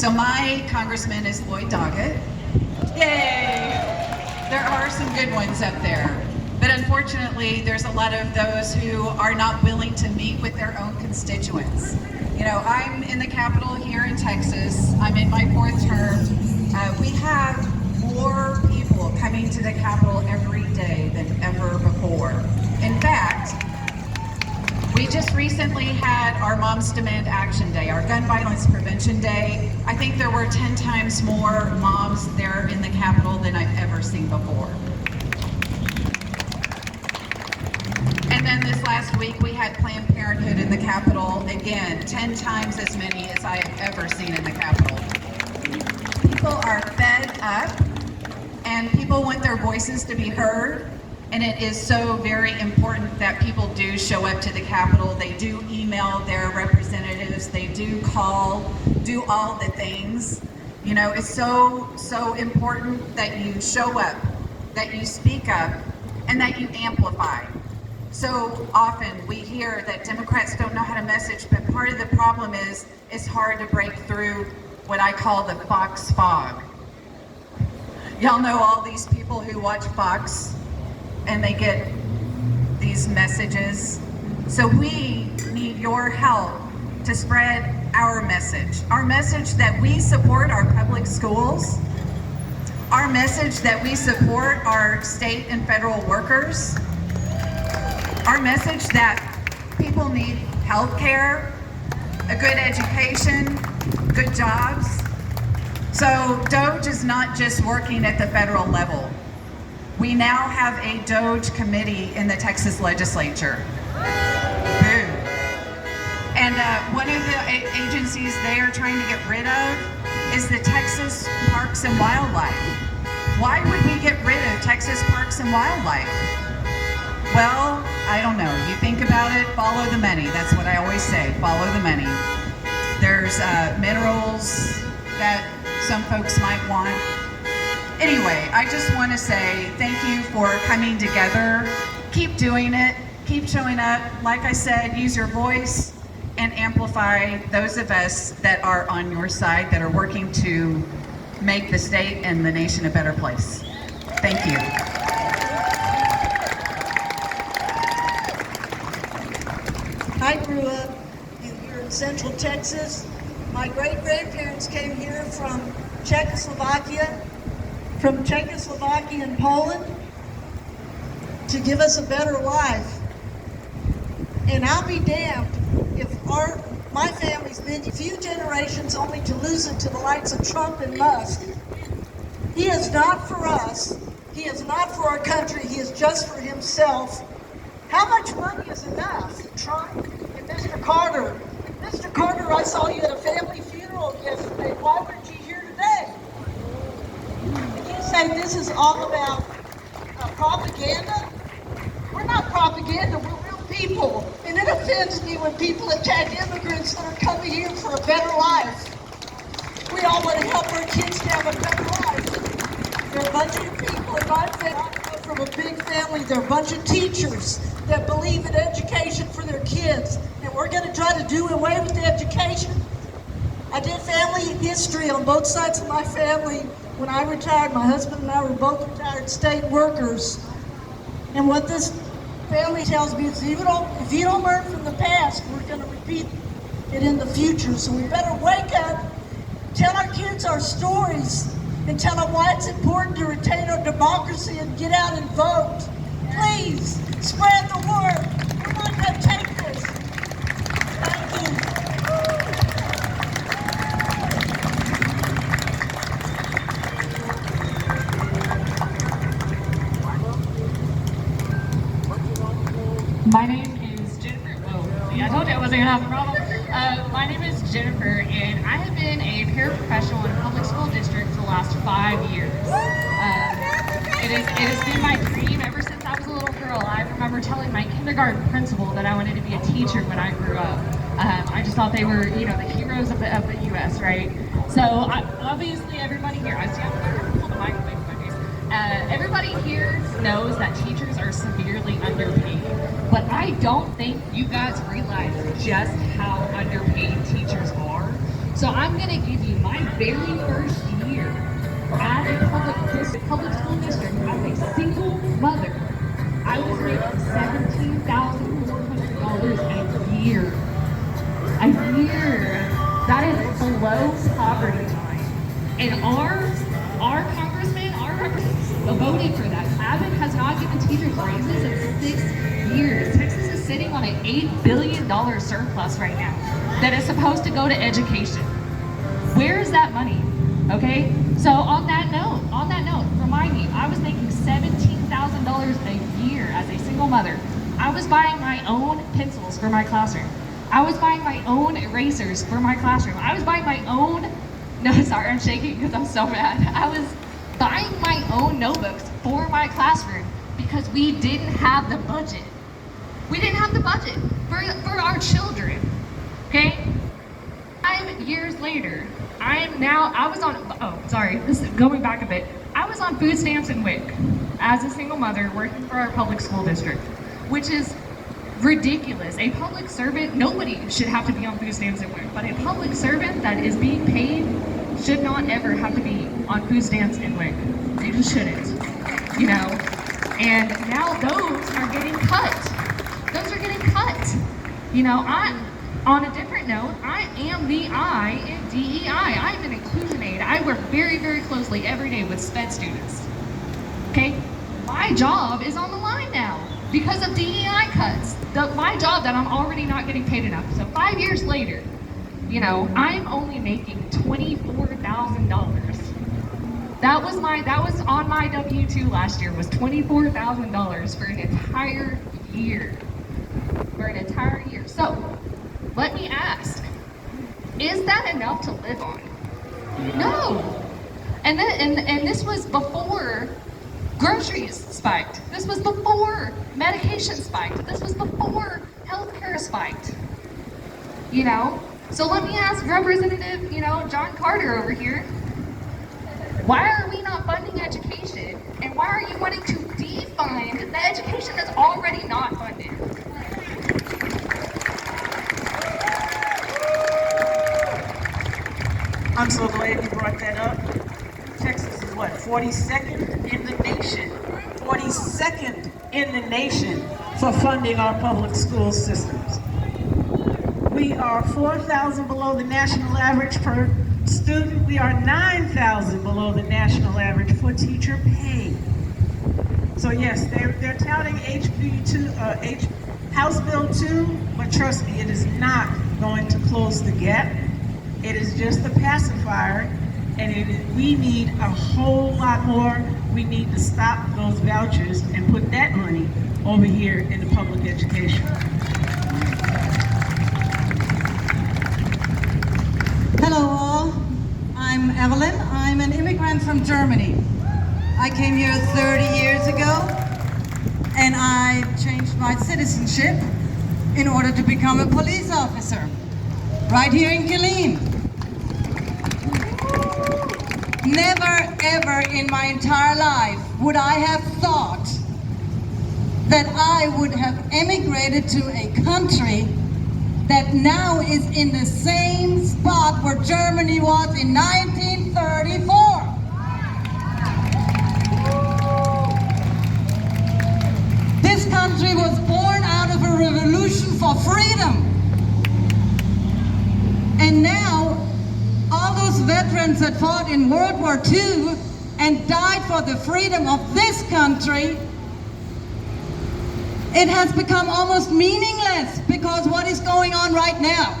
So my congressman is Lloyd Doggett. Yay! There are some good ones up there. But unfortunately, there's a lot of those who are not willing to meet with their own constituents. You know, I'm in the Capitol here in Texas. I'm in my 4th term. We have more people coming to the Capitol every day than ever before. In fact, we just recently had our Moms Demand Action Day, our Gun Violence Prevention Day. I think there were 10 times more moms there in the Capitol than I've ever seen before. And then this last week we had Planned Parenthood in the Capitol. Again, 10 times as many as I have ever seen in the Capitol. People are fed up and people want their voices to be heard. And it is so very important that people do show up to the Capitol. They do email their representatives. They do call, do all the things. You know, it's so important that you show up, that you speak up, and that you amplify. So often we hear that Democrats don't know how to message, but part of the problem is it's hard to break through what I call the Fox fog. Y'all know all these people who watch Fox and they get these messages. So we need your help to spread our message that we support our public schools, our message that we support our state and federal workers, our message that people need health care, a good education, good jobs. So DOGE is not just working at the federal level. We now have a DOGE committee in the Texas legislature. Boo. And one of the agencies they are trying to get rid of is the Texas Parks and Wildlife. Why would we get rid of Texas Parks and Wildlife? Well, I don't know. You think about it, follow the money. That's what I always say, follow the money. There's minerals that some folks might want. Anyway, I just want to say thank you for coming together. Keep doing it. Keep showing up. Like I said, use your voice and amplify those of us that are on your side, that are working to make the state and the nation a better place. Thank you. I grew up here in Central Texas. My great-grandparents came here from Czechoslovakia and Poland to give us a better life. And I'll be damned if my family's been a few generations only to lose it to the likes of Trump and Musk. He is not for us. He is not for our country. He is just for himself. How much money is enough? Trump and Mr. Carter. Mr. Carter, I saw you at a family funeral yesterday. Why weren't you here today? And you say this is all about propaganda? We're not propaganda, we're real people. And it offends me when people attack immigrants that are coming here for a better life. We all want to help our kids to have a better life. There are a bunch of people in my family. I come from a big family. There are a bunch of teachers that believe in education for their kids. And we're going to try to do away with the education. I did family history on both sides of my family. When I retired, my husband and I were both retired state workers. And what this family tells me is if you don't learn from the past, we're going to repeat it in the future. So we better wake up, tell our kids our stories, and tell them why it's important to retain our democracy and get out and vote. Please, spread the word. We're not going to take this. Thank you. My name is Jennifer. Oh, see, I told you I wasn't going to have a problem. My name is Jennifer, and I have been a paraprofessional in a public school district for the last 5 years. It has been my dream ever since I was a little girl. I remember telling my kindergarten principal that I wanted to be a teacher when I grew up. I just thought they were, the heroes of the U.S., right? So obviously everybody here, I stand there, hold the mic away from my face. Everybody here knows that teachers are severely underpaid, but I don't think you guys realize just how underpaid teachers are. So I'm going to give you my very first year as a public school district, as a single mother, I was making $17,400 a year. A year. That is below poverty line. And our congressman, our representative voted for that. Abbott has not given teachers raises in 6 years. Texas is sitting on an $8 billion surplus right now that is supposed to go to education. Where is that money? Okay? So on that note, remind me, I was making $17,000 a year as a single mother. I was buying my own pencils for my classroom. I was buying my own erasers for my classroom. I was buying my own, no, sorry, I'm shaking because I'm so mad. I was buying my own notebooks for my classroom because we didn't have the budget. We didn't have the budget for our children, okay? 5 years later, I was on food stamps and WIC as a single mother working for our public school district, which is ridiculous. A public servant, nobody should have to be on food stamps and WIC, but a public servant that is being paid should not ever have to be on food stamps and WIC. They just shouldn't, you know? And now those are getting cut. Those are getting cut. You know, on a different note, I am the I in DEI. I am an inclusion aide. I work very, very closely every day with SPED students. Okay? My job is on the line now because of DEI cuts. My job that I'm already not getting paid enough. So 5 years later, you know, I'm only making $24,000. That was on my W-2 last year, was $24,000 for an entire year. So, let me ask, is that enough to live on? No. And this was before groceries spiked. This was before medication spiked. This was before healthcare spiked. You know? So let me ask Representative, John Carter over here, why are we not funding education? And why are you wanting to defund the education that's already not funded? I'm so glad you brought that up. Texas is what, 42nd in the nation? 42nd in the nation for funding our public school systems. We are 4,000 below the national average per student. We are 9,000 below the national average for teacher pay. So yes, they're touting House Bill 2, but trust me, it is not going to close the gap. It is just a pacifier, and we need a whole lot more. We need to stop those vouchers and put that money over here in the public education. Hello all, I'm Evelyn. I'm an immigrant from Germany. I came here 30 years ago and I changed my citizenship in order to become a police officer right here in Killeen. Never ever in my entire life would I have thought that I would have emigrated to a country that now is in the same spot where Germany was in 1934. This country was born out of a revolution for freedom. And now, all those veterans that fought in World War II and died for the freedom of this country, it has become almost meaningless because what is going on right now?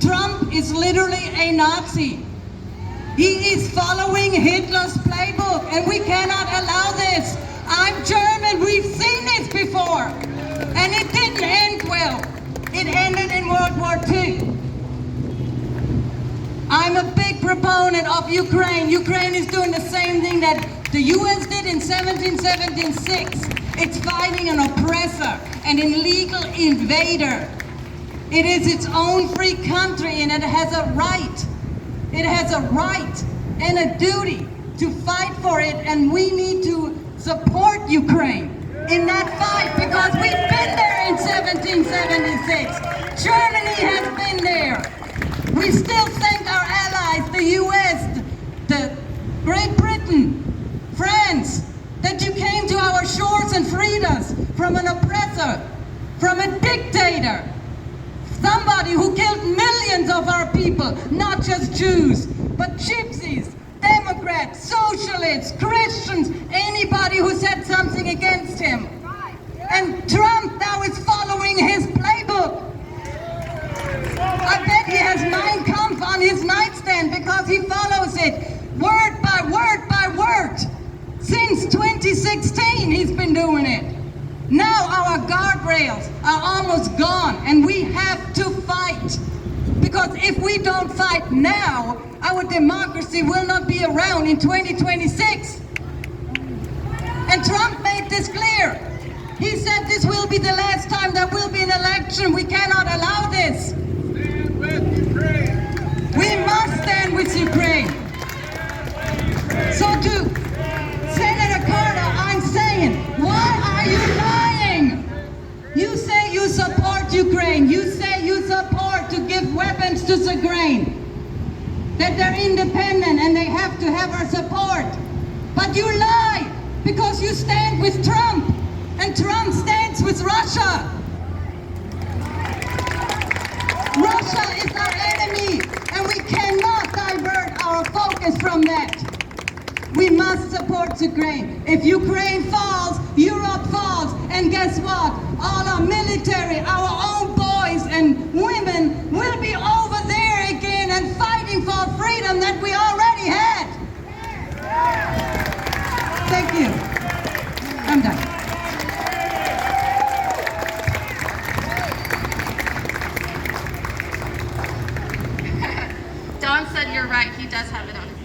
Trump is literally a Nazi. He is following Hitler's playbook, and we cannot allow this. I'm German, we've seen this before, and it didn't end well. It ended in World War II. I'm a big proponent of Ukraine. Ukraine is doing the same thing that the US did in 1776. It's fighting an oppressor, an illegal invader. It is its own free country, and it has a right. It has a right and a duty to fight for it, and we need to support Ukraine in that fight because we've been there in 1776. Germany has been there. We still thank our allies, the US, people, not just Jews, but gypsies, Democrats, socialists, Christians, anybody who said something against him. And Trump now is following his playbook. I bet he has Mein Kampf on his nightstand because he follows it word by word by word. Since 2016 he's been doing it. Now our guardrails are almost gone and we have to fight. Because if we don't fight now, our democracy will not be around in 2026. And Trump made this clear. He said this will be the last time there will be an election. We cannot allow this. Stand with Ukraine. We must stand with Ukraine. So to Senator Carter, I'm saying, why are you lying? You say you support Ukraine. You say you support to give weapons to Ukraine. That they're independent and they have to have our support. But you lie because you stand with Trump. And Trump stands with Russia. Russia is our enemy, and we cannot divert our focus from that. We must support Ukraine. If Ukraine falls, Europe falls, and guess what? All our military, our own boys and women will be over there again and fighting for freedom that we already had. Thank you. I'm done. Don said you're right, he does have it on his